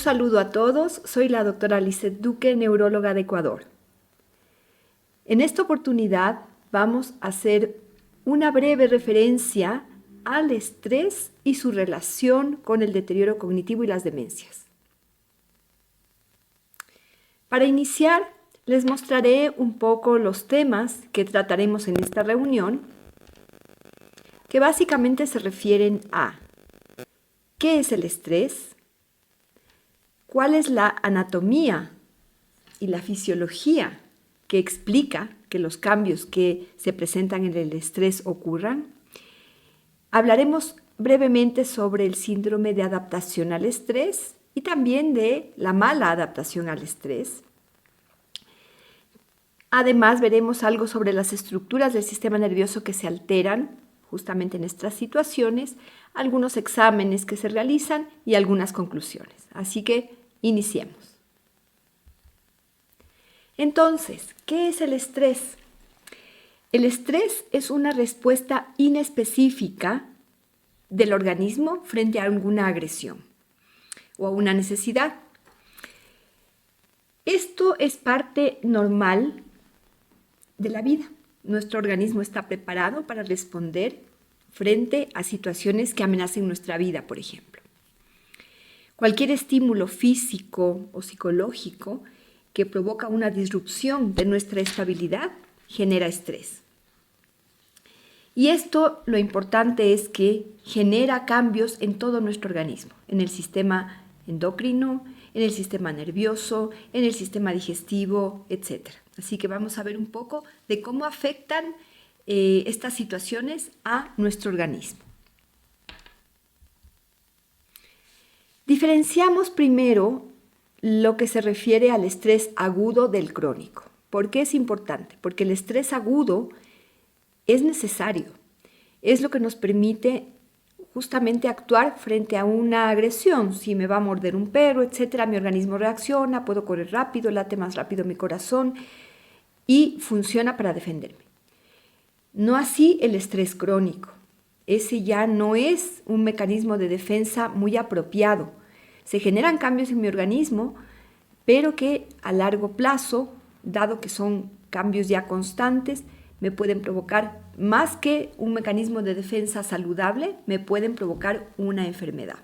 saludo a todos, soy la doctora Lizeth Duque, neuróloga de Ecuador. En esta oportunidad vamos a hacer una breve referencia al estrés y su relación con el deterioro cognitivo y las demencias. Para iniciar, les mostraré un poco los temas que trataremos en esta reunión, que básicamente se refieren a ¿qué es el estrés? ¿Cuál es la anatomía y la fisiología que explica que los cambios que se presentan en el estrés ocurran? Hablaremos brevemente sobre el síndrome de adaptación al estrés y también de la mala adaptación al estrés. Además, veremos algo sobre las estructuras del sistema nervioso que se alteran justamente en estas situaciones, algunos exámenes que se realizan y algunas conclusiones. Así que iniciemos. Entonces, ¿qué es el estrés? El estrés es una respuesta inespecífica del organismo frente a alguna agresión o a una necesidad. Esto es parte normal de la vida. Nuestro organismo está preparado para responder frente a situaciones que amenacen nuestra vida, por ejemplo. Cualquier estímulo físico o psicológico que provoca una disrupción de nuestra estabilidad genera estrés. Y esto, lo importante es que genera cambios en todo nuestro organismo, en el sistema endocrino, en el sistema nervioso, en el sistema digestivo, etc. Así que vamos a ver un poco de cómo afectan estas situaciones a nuestro organismo. Diferenciamos primero lo que se refiere al estrés agudo del crónico. ¿Por qué es importante? Porque el estrés agudo es necesario, es lo que nos permite justamente actuar frente a una agresión. Si me va a morder un perro, etcétera, mi organismo reacciona, puedo correr rápido, late más rápido mi corazón y funciona para defenderme. No así el estrés crónico. Ese ya no es un mecanismo de defensa muy apropiado. Se generan cambios en mi organismo, pero que a largo plazo, dado que son cambios ya constantes, me pueden provocar, más que un mecanismo de defensa saludable, me pueden provocar una enfermedad.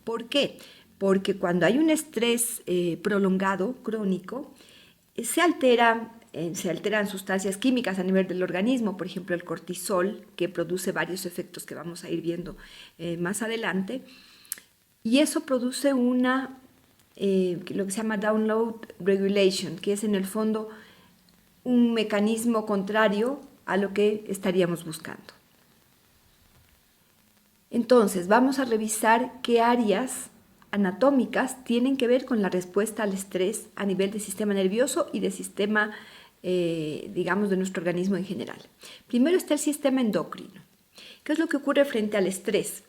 ¿Por qué? Porque cuando hay un estrés prolongado, crónico, se alteran sustancias químicas a nivel del organismo, por ejemplo el cortisol, que produce varios efectos que vamos a ir viendo más adelante, y eso produce lo que se llama download regulation, que es en el fondo un mecanismo contrario a lo que estaríamos buscando. Entonces, vamos a revisar qué áreas anatómicas tienen que ver con la respuesta al estrés a nivel del sistema nervioso y del sistema, digamos, de nuestro organismo en general. Primero está el sistema endocrino. ¿Qué es lo que ocurre frente al estrés?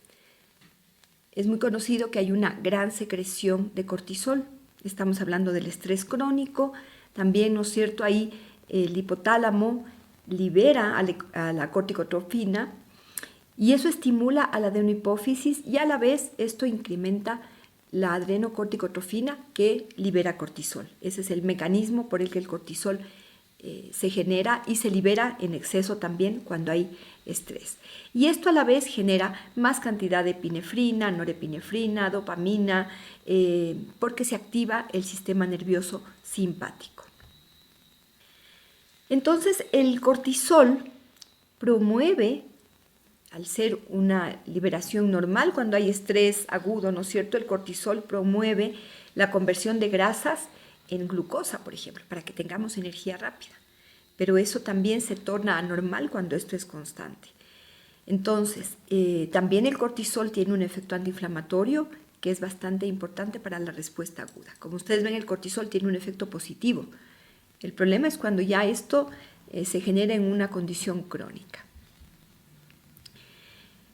Es muy conocido que hay una gran secreción de cortisol. Estamos hablando del estrés crónico. También, ¿no es cierto?, ahí el hipotálamo libera a la corticotropina y eso estimula a la adenohipófisis y a la vez esto incrementa la adrenocorticotrofina que libera cortisol. Ese es el mecanismo por el que el cortisol se genera y se libera en exceso también cuando hay estrés. Y esto a la vez genera más cantidad de epinefrina, norepinefrina, dopamina, porque se activa el sistema nervioso simpático. Entonces, el cortisol promueve, al ser una liberación normal cuando hay estrés agudo, ¿no es cierto?, el cortisol promueve la conversión de grasas en glucosa, por ejemplo, para que tengamos energía rápida. Pero eso también se torna anormal cuando esto es constante. Entonces, también el cortisol tiene un efecto antiinflamatorio que es bastante importante para la respuesta aguda. Como ustedes ven, el cortisol tiene un efecto positivo. El problema es cuando ya esto se genera en una condición crónica.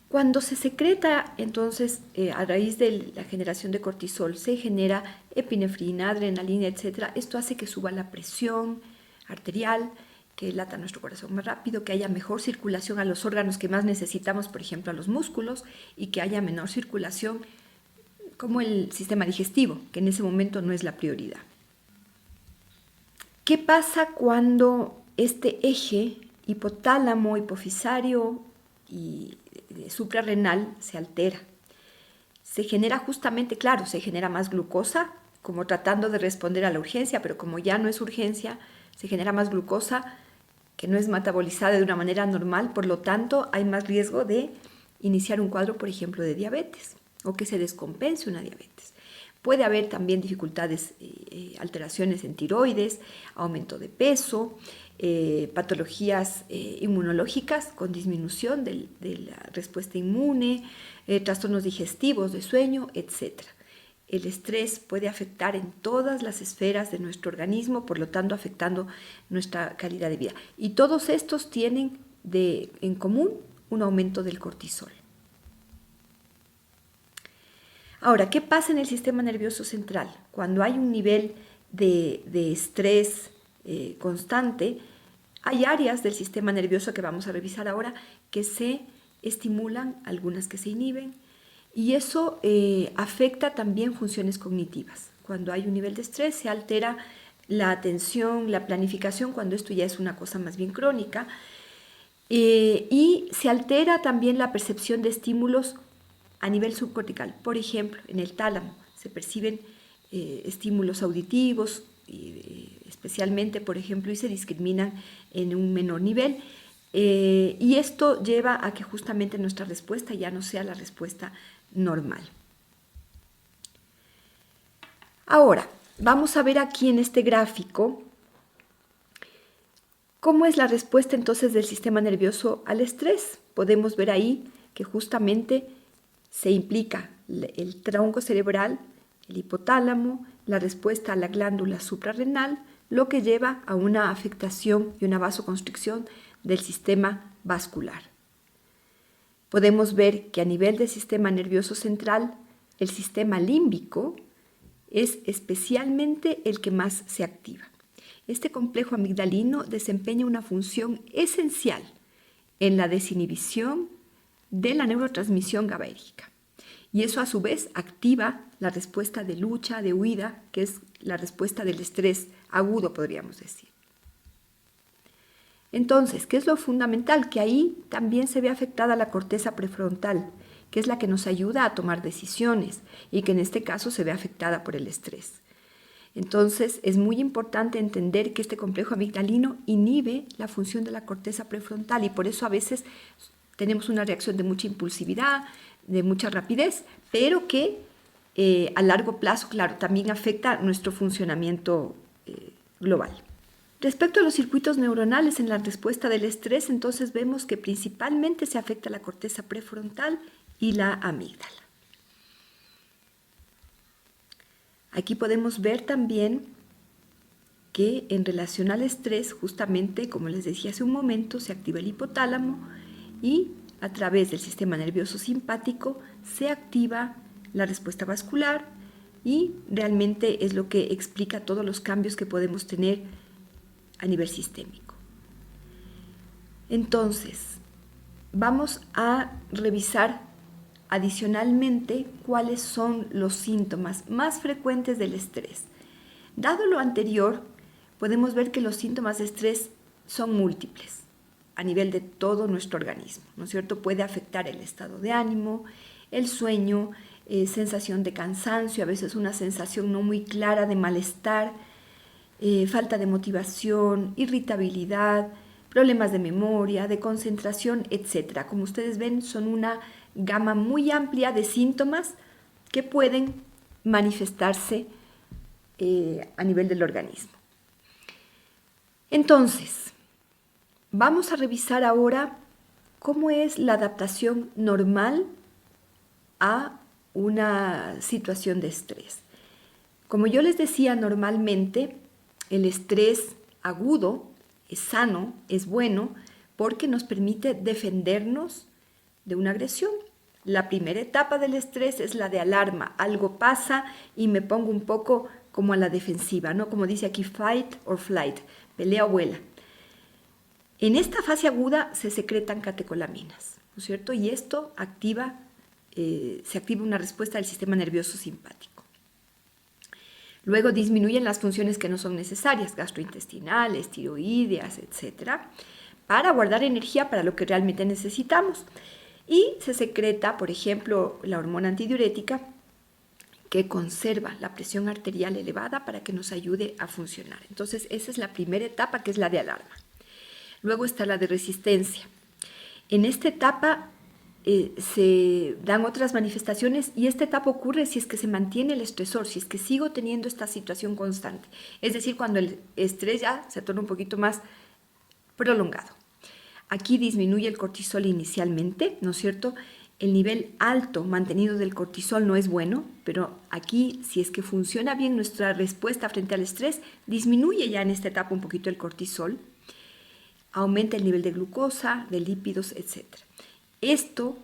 Cuando se secreta, entonces, a raíz de la generación de cortisol, se genera epinefrina, adrenalina, etc. Esto hace que suba la presión arterial, que lata nuestro corazón más rápido, que haya mejor circulación a los órganos que más necesitamos, por ejemplo, a los músculos, y que haya menor circulación como el sistema digestivo, que en ese momento no es la prioridad. ¿Qué pasa cuando este eje hipotálamo, hipofisario y suprarrenal se altera? Se genera justamente, claro, se genera más glucosa, como tratando de responder a la urgencia, pero como ya no es urgencia, se genera más glucosa que no es metabolizada de una manera normal, por lo tanto hay más riesgo de iniciar un cuadro, por ejemplo, de diabetes o que se descompense una diabetes. Puede haber también dificultades, alteraciones en tiroides, aumento de peso, patologías inmunológicas con disminución de la respuesta inmune, trastornos digestivos, de sueño, etc. El estrés puede afectar en todas las esferas de nuestro organismo, por lo tanto afectando nuestra calidad de vida. Y todos estos tienen en común un aumento del cortisol. Ahora, ¿qué pasa en el sistema nervioso central? Cuando hay un nivel de estrés constante, hay áreas del sistema nervioso que vamos a revisar ahora que se estimulan, algunas que se inhiben, y eso afecta también funciones cognitivas. Cuando hay un nivel de estrés se altera la atención, la planificación, cuando esto ya es una cosa más bien crónica, y se altera también la percepción de estímulos a nivel subcortical. Por ejemplo, en el tálamo se perciben estímulos auditivos, especialmente, por ejemplo, y se discriminan en un menor nivel. Y esto lleva a que justamente nuestra respuesta ya no sea la respuesta normal. Ahora, vamos a ver aquí en este gráfico cómo es la respuesta entonces del sistema nervioso al estrés. Podemos ver ahí que justamente se implica el tronco cerebral, el hipotálamo, la respuesta a la glándula suprarrenal, lo que lleva a una afectación y una vasoconstricción del sistema vascular. Podemos ver que a nivel del sistema nervioso central, el sistema límbico es especialmente el que más se activa. Este complejo amigdalino desempeña una función esencial en la desinhibición de la neurotransmisión GABAérgica. Y eso a su vez activa la respuesta de lucha, de huida, que es la respuesta del estrés agudo, podríamos decir. Entonces, ¿qué es lo fundamental? Que ahí también se ve afectada la corteza prefrontal, que es la que nos ayuda a tomar decisiones y que en este caso se ve afectada por el estrés. Entonces, es muy importante entender que este complejo amigdalino inhibe la función de la corteza prefrontal y por eso a veces tenemos una reacción de mucha impulsividad, de mucha rapidez, pero que a largo plazo, claro, también afecta nuestro funcionamiento global. Respecto a los circuitos neuronales en la respuesta del estrés, entonces vemos que principalmente se afecta la corteza prefrontal y la amígdala. Aquí podemos ver también que en relación al estrés, justamente, como les decía hace un momento, se activa el hipotálamo y a través del sistema nervioso simpático se activa la respuesta vascular y realmente es lo que explica todos los cambios que podemos tener a nivel sistémico. Entonces, vamos a revisar adicionalmente cuáles son los síntomas más frecuentes del estrés. Dado lo anterior, podemos ver que los síntomas de estrés son múltiples a nivel de todo nuestro organismo, ¿no es cierto? Puede afectar el estado de ánimo, el sueño, sensación de cansancio, a veces una sensación no muy clara de malestar, falta de motivación, irritabilidad, problemas de memoria, de concentración, etc. Como ustedes ven, son una gama muy amplia de síntomas que pueden manifestarse a nivel del organismo. Entonces, vamos a revisar ahora cómo es la adaptación normal a una situación de estrés. Como yo les decía, normalmente el estrés agudo es sano, es bueno, porque nos permite defendernos de una agresión. La primera etapa del estrés es la de alarma. Algo pasa y me pongo un poco como a la defensiva, ¿no? Como dice aquí, fight or flight, pelea o vuela. En esta fase aguda se secretan catecolaminas, ¿no es cierto? Y esto activa se activa una respuesta del sistema nervioso simpático. Luego disminuyen las funciones que no son necesarias, gastrointestinales, tiroideas, etc., para guardar energía para lo que realmente necesitamos. Y se secreta, por ejemplo, la hormona antidiurética, que conserva la presión arterial elevada para que nos ayude a funcionar. Entonces, esa es la primera etapa, que es la de alarma. Luego está la de resistencia. En esta etapa se dan otras manifestaciones, y esta etapa ocurre si es que se mantiene el estresor, si es que sigo teniendo esta situación constante. Es decir, cuando el estrés ya se torna un poquito más prolongado. Aquí disminuye el cortisol inicialmente, ¿no es cierto? El nivel alto mantenido del cortisol no es bueno, pero aquí, si es que funciona bien nuestra respuesta frente al estrés, disminuye ya en esta etapa un poquito el cortisol, aumenta el nivel de glucosa, de lípidos, etc. Esto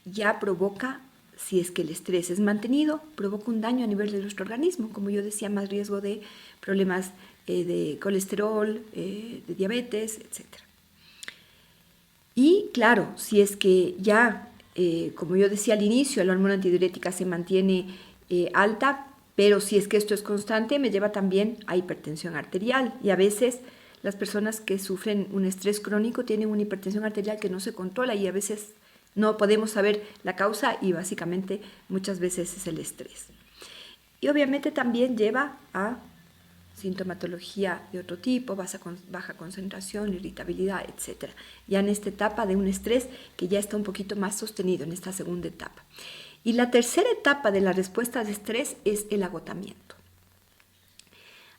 ya provoca, si es que el estrés es mantenido, provoca un daño a nivel de nuestro organismo, como yo decía, más riesgo de problemas de colesterol, de diabetes, etc. Y claro, si es que ya, como yo decía al inicio, la hormona antidiurética se mantiene alta, pero si es que esto es constante, me lleva también a hipertensión arterial. Y a veces las personas que sufren un estrés crónico tienen una hipertensión arterial que no se controla, y a veces no podemos saber la causa, y básicamente muchas veces es el estrés. Y obviamente también lleva a sintomatología de otro tipo, baja concentración, irritabilidad, etc. Ya en esta etapa de un estrés que ya está un poquito más sostenido, en esta segunda etapa. Y la tercera etapa de la respuesta de estrés es el agotamiento.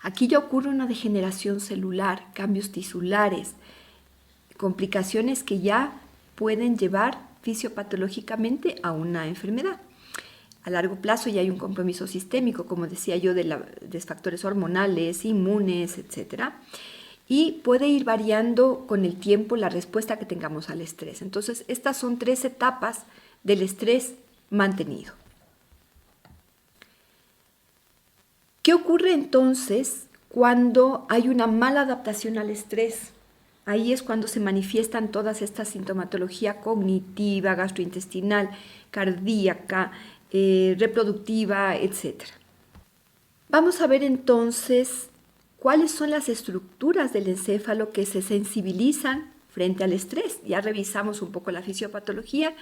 Aquí ya ocurre una degeneración celular, cambios tisulares, complicaciones que ya pueden llevar fisiopatológicamente a una enfermedad. A largo plazo ya hay un compromiso sistémico, como decía yo, de factores hormonales, inmunes, etc. Y puede ir variando con el tiempo la respuesta que tengamos al estrés. Entonces, estas son 3 etapas del estrés mantenido. ¿Qué ocurre entonces cuando hay una mala adaptación al estrés? Ahí es cuando se manifiestan todas estas sintomatología cognitiva, gastrointestinal, cardíaca, reproductiva, etc. Vamos a ver entonces cuáles son las estructuras del encéfalo que se sensibilizan frente al estrés. Ya revisamos un poco la fisiopatología,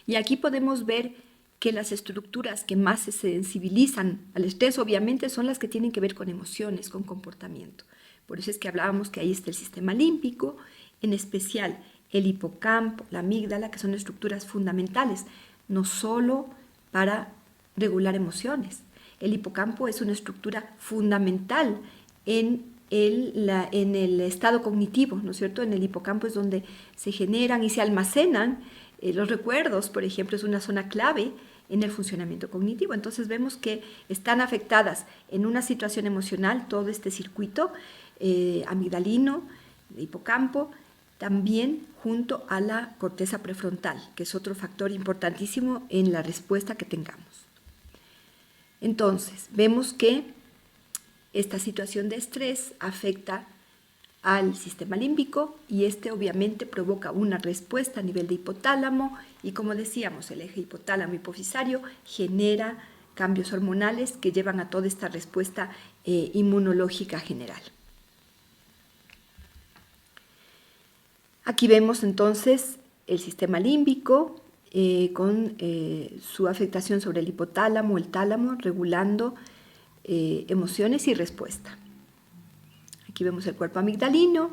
y aquí podemos ver que las estructuras que más se sensibilizan al estrés obviamente son las que tienen que ver con emociones, con comportamiento. Por eso es que hablábamos que ahí está el sistema límbico, en especial el hipocampo, la amígdala, que son estructuras fundamentales, no solo para regular emociones. El hipocampo es una estructura fundamental en el estado cognitivo, ¿no es cierto? En el hipocampo es donde se generan y se almacenan los recuerdos, por ejemplo, es una zona clave en el funcionamiento cognitivo. Entonces vemos que están afectadas en una situación emocional todo este circuito amigdalino, hipocampo, también junto a la corteza prefrontal, que es otro factor importantísimo en la respuesta que tengamos. Entonces, vemos que esta situación de estrés afecta al sistema límbico, y este obviamente provoca una respuesta a nivel de hipotálamo, y como decíamos, el eje hipotálamo hipofisario genera cambios hormonales que llevan a toda esta respuesta inmunológica general. Aquí vemos entonces el sistema límbico con su afectación sobre el hipotálamo, el tálamo, regulando emociones y respuesta. Aquí vemos el cuerpo amigdalino,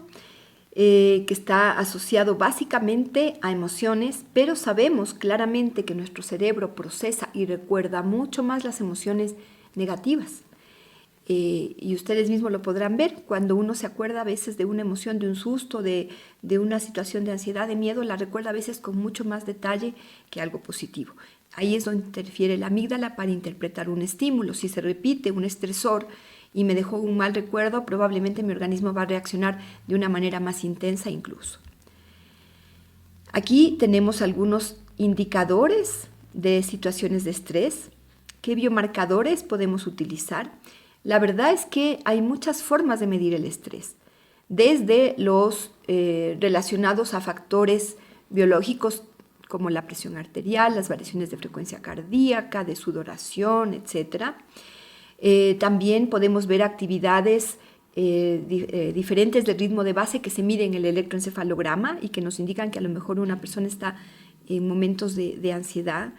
que está asociado básicamente a emociones, pero sabemos claramente que nuestro cerebro procesa y recuerda mucho más las emociones negativas. Y ustedes mismos lo podrán ver, cuando uno se acuerda a veces de una emoción, de un susto, de una situación de ansiedad, de miedo, la recuerda a veces con mucho más detalle que algo positivo. Ahí es donde interfiere la amígdala para interpretar un estímulo. Si se repite un estresor y me dejó un mal recuerdo, probablemente mi organismo va a reaccionar de una manera más intensa incluso. Aquí tenemos algunos indicadores de situaciones de estrés. ¿Qué biomarcadores podemos utilizar? La verdad es que hay muchas formas de medir el estrés, desde los relacionados a factores biológicos como la presión arterial, las variaciones de frecuencia cardíaca, de sudoración, etc. También podemos ver actividades diferentes del ritmo de base que se miden en el electroencefalograma y que nos indican que a lo mejor una persona está en momentos de ansiedad.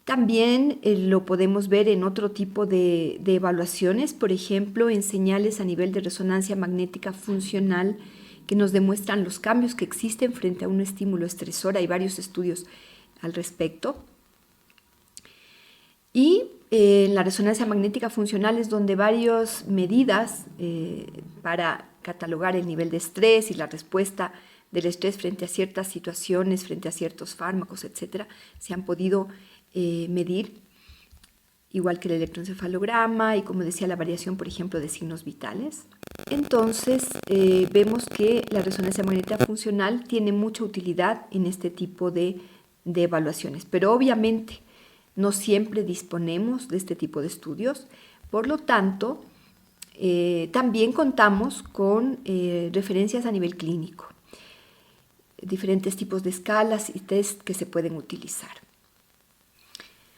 También lo podemos ver en otro tipo de evaluaciones, por ejemplo, en señales a nivel de resonancia magnética funcional que nos demuestran los cambios que existen frente a un estímulo estresor. Hay varios estudios al respecto. Y en la resonancia magnética funcional es donde varias medidas para catalogar el nivel de estrés y la respuesta del estrés frente a ciertas situaciones, frente a ciertos fármacos, etc., se han podido medir, igual que el electroencefalograma y, como decía, la variación, por ejemplo, de signos vitales. Entonces, vemos que la resonancia magnética funcional tiene mucha utilidad en este tipo de evaluaciones, pero obviamente no siempre disponemos de este tipo de estudios. Por lo tanto, también contamos con referencias a nivel clínico, diferentes tipos de escalas y test que se pueden utilizar.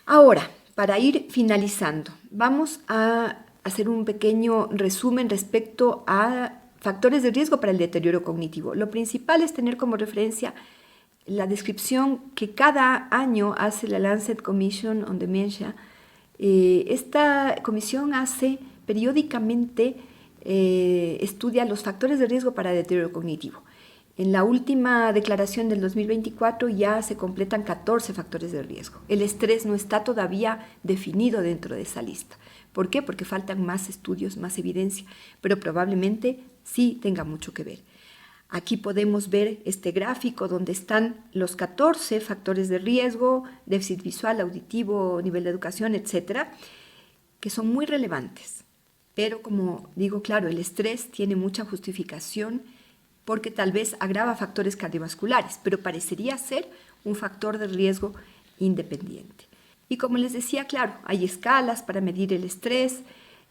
Ahora, para ir finalizando, vamos a hacer un pequeño resumen respecto a factores de riesgo para el deterioro cognitivo. Lo principal es tener como referencia la descripción que cada año hace la Lancet Commission on Dementia. Esta comisión hace periódicamente, estudia los factores de riesgo para deterioro cognitivo. En la última declaración del 2024 ya se completan 14 factores de riesgo. El estrés no está todavía definido dentro de esa lista. ¿Por qué? Porque faltan más estudios, más evidencia, pero probablemente sí tenga mucho que ver. Aquí podemos ver este gráfico donde están los 14 factores de riesgo, déficit visual, auditivo, nivel de educación, etcétera, que son muy relevantes. Pero como digo, claro, el estrés tiene mucha justificación porque tal vez agrava factores cardiovasculares, pero parecería ser un factor de riesgo independiente. Y como les decía, claro, hay escalas para medir el estrés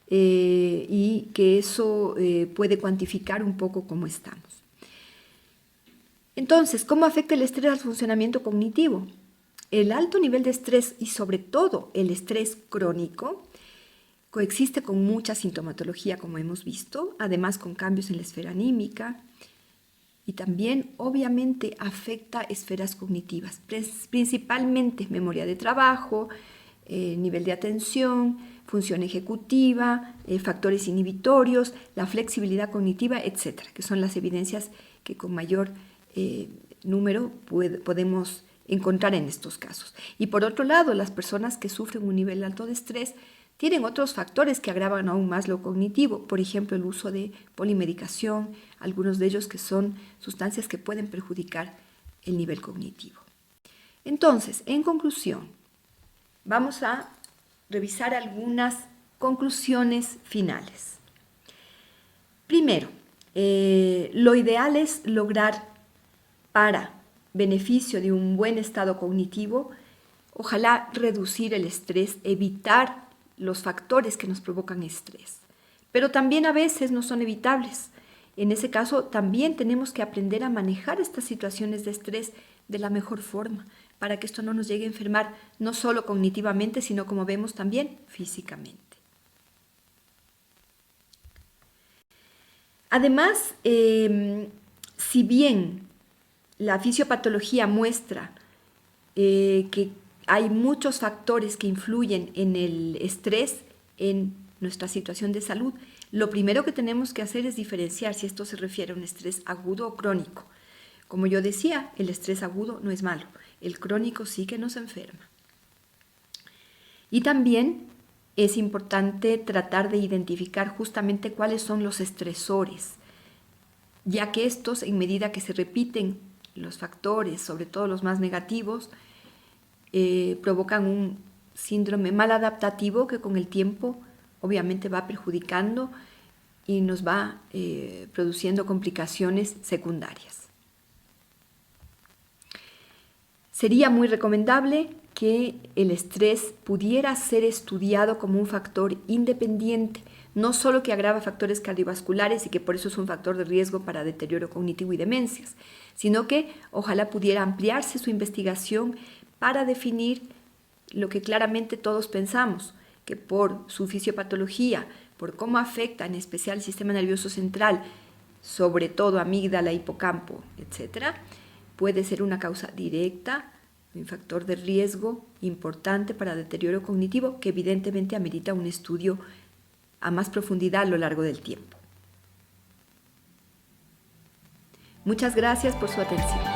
y que eso puede cuantificar un poco cómo estamos. Entonces, ¿cómo afecta el estrés al funcionamiento cognitivo? El alto nivel de estrés y sobre todo el estrés crónico coexiste con mucha sintomatología, como hemos visto, además con cambios en la esfera anímica, y también obviamente afecta esferas cognitivas, principalmente memoria de trabajo, nivel de atención, función ejecutiva, factores inhibitorios, la flexibilidad cognitiva, etcétera, que son las evidencias que con mayor número podemos encontrar en estos casos. Y por otro lado, las personas que sufren un nivel alto de estrés tienen otros factores que agravan aún más lo cognitivo, por ejemplo, el uso de polimedicación, algunos de ellos que son sustancias que pueden perjudicar el nivel cognitivo. Entonces, en conclusión, vamos a revisar algunas conclusiones finales. Primero, lo ideal es lograr, para beneficio de un buen estado cognitivo, ojalá reducir el estrés, evitar los factores que nos provocan estrés. Pero también a veces no son evitables. En ese caso, también tenemos que aprender a manejar estas situaciones de estrés de la mejor forma, para que esto no nos llegue a enfermar, no solo cognitivamente, sino, como vemos, también físicamente. Además, si bien la fisiopatología muestra que hay muchos factores que influyen en el estrés en nuestra situación de salud, lo primero que tenemos que hacer es diferenciar si esto se refiere a un estrés agudo o crónico. Como yo decía, el estrés agudo no es malo, el crónico sí que nos enferma. Y también es importante tratar de identificar justamente cuáles son los estresores, ya que estos, en medida que se repiten los factores, sobre todo los más negativos, provocan un síndrome maladaptativo que con el tiempo obviamente va perjudicando y nos va produciendo complicaciones secundarias. Sería muy recomendable que el estrés pudiera ser estudiado como un factor independiente, no solo que agrava factores cardiovasculares y que por eso es un factor de riesgo para deterioro cognitivo y demencias, sino que ojalá pudiera ampliarse su investigación para definir lo que claramente todos pensamos, que por su fisiopatología, por cómo afecta en especial el sistema nervioso central, sobre todo amígdala, hipocampo, etc., puede ser una causa directa, un factor de riesgo importante para deterioro cognitivo que evidentemente amerita un estudio a más profundidad a lo largo del tiempo. Muchas gracias por su atención.